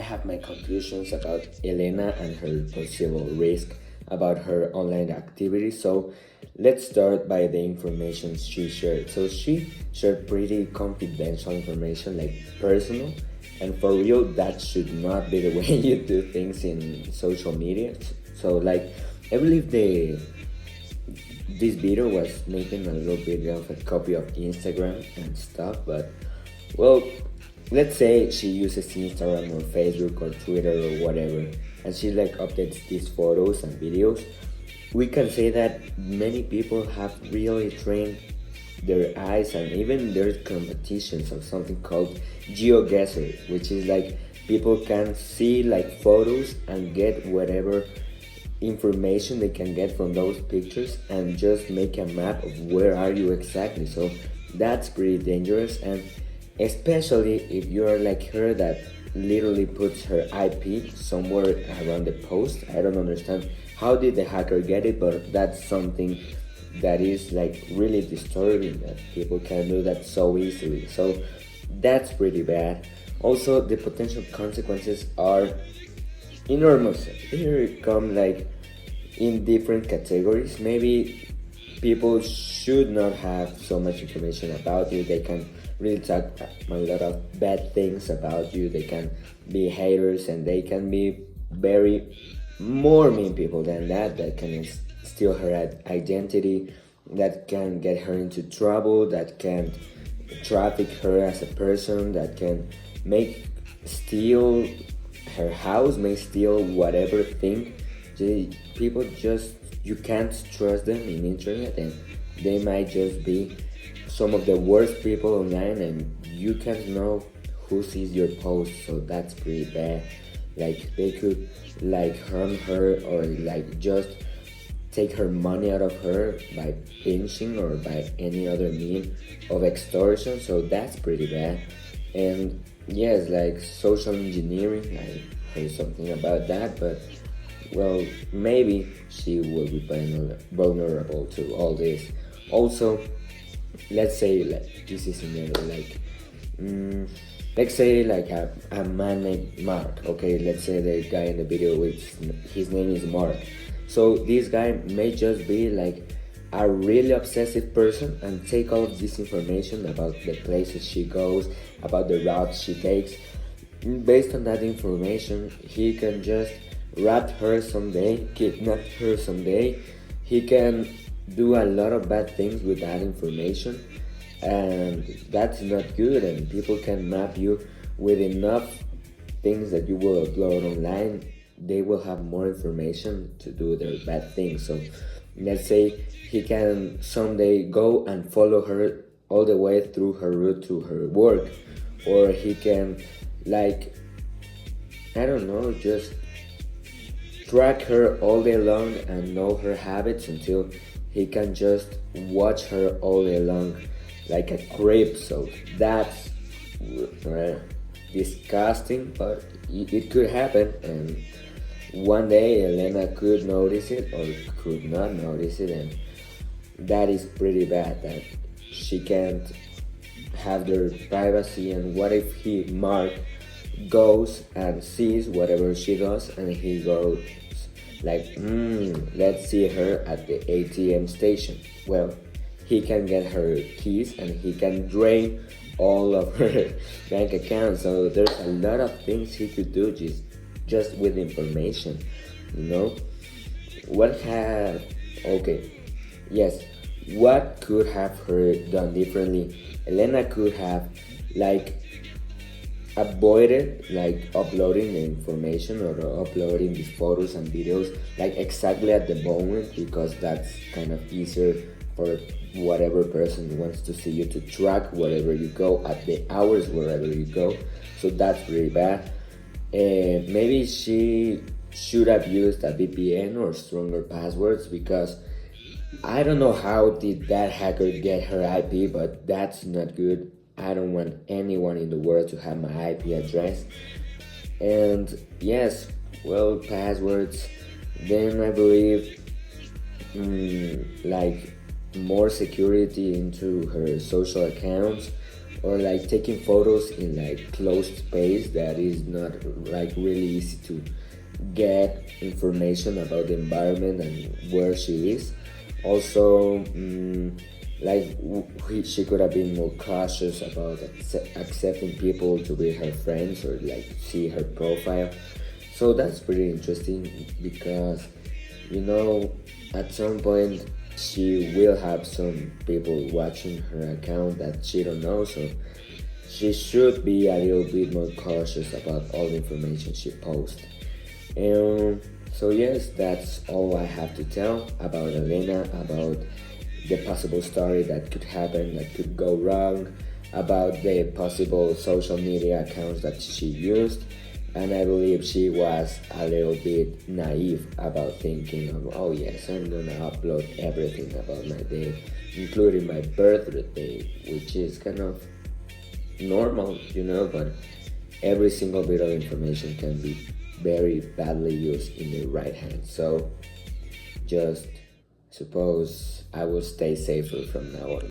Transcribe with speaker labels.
Speaker 1: have my conclusions about Elena and her possible risk about her online activity. So let's start by the information she shared. So she shared pretty confidential information, like personal, and for real, that should not be the way you do things in social media. So like, I believe this video was making a little bit of a copy of Instagram and stuff, but well, let's say she uses Instagram or Facebook or Twitter or whatever, and she like updates these photos and videos. We can say that many people have really trained their eyes, and even there's competitions of something called geoguessr, which is like people can see like photos and get whatever information they can get from those pictures and just make a map of where are you exactly. So that's pretty dangerous, and especially if you're like her that literally puts her IP somewhere around the post. I don't understand how did the hacker get it, but that's something that is like really disturbing that people can do that so easily. So that's pretty bad. Also, the potential consequences are enormous. Here come like in different categories. Maybe people should not have so much information about you. They can really talk a lot of bad things about you. They can be haters, and they can be very more mean people than that. That can steal her identity, that can get her into trouble, that can traffic her as a person, that can make steal her house, may steal whatever thing. People just, you can't trust them in internet, and they might just be some of the worst people online, and you can't know who sees your post. So that's pretty bad. Like they could like harm her or like just take her money out of her by pinching or by any other mean of extortion. So that's pretty bad. And yes, like social engineering, I heard something about that, but well, maybe she will be vulnerable to all this. Also, let's say like this is another like let's say like a man named Mark. Okay, let's say the guy in the video with his name is Mark. So this guy may just be like a really obsessive person and take all of this information about the places she goes, about the routes she takes. Based on that information, he can just rat her someday, kidnap her someday. He can do a lot of bad things with that information, and that's not good. And people can map you with enough things that you will upload online. They will have more information to do their bad things. So let's say he can someday go and follow her all the way through her route to her work, or he can like, I don't know, just track her all day long and know her habits until he can just watch her all day long like a creep. So that's disgusting, but it could happen, and one day Elena could notice it or could not notice it, and that is pretty bad that she can't have their privacy. And what if Mark goes and sees whatever she does, and he goes like, let's see her at the ATM station. Well, he can get her keys and he can drain all of her bank accounts. So there's a lot of things he could do just with information, you know. What could have her done differently? Elena could have like avoided like uploading the information or uploading these photos and videos like exactly at the moment, because that's kind of easier for whatever person wants to see you to track wherever you go at the hours wherever you go. So that's really bad. And maybe she should have used a VPN or stronger passwords, because I don't know how did that hacker get her IP, but that's not good. I don't want anyone in the world to have my IP address. And yes, well, passwords. Then I believe like more security into her social accounts, or like taking photos in like closed space that is not like really easy to get information about the environment and where she is. Also, she could have been more cautious about accepting people to be her friends or like see her profile. So that's pretty interesting because, you know, at some point she will have some people watching her account that she don't know, so she should be a little bit more cautious about all the information she posts. And so yes, that's all I have to tell about Elena, about the possible story that could happen, that could go wrong, about the possible social media accounts that she used. And I believe she was a little bit naive about thinking of, oh yes, I'm gonna upload everything about my day, including my birthday, which is kind of normal, you know, but every single bit of information can be very badly used in the right hands. So just suppose I will stay safer from now on.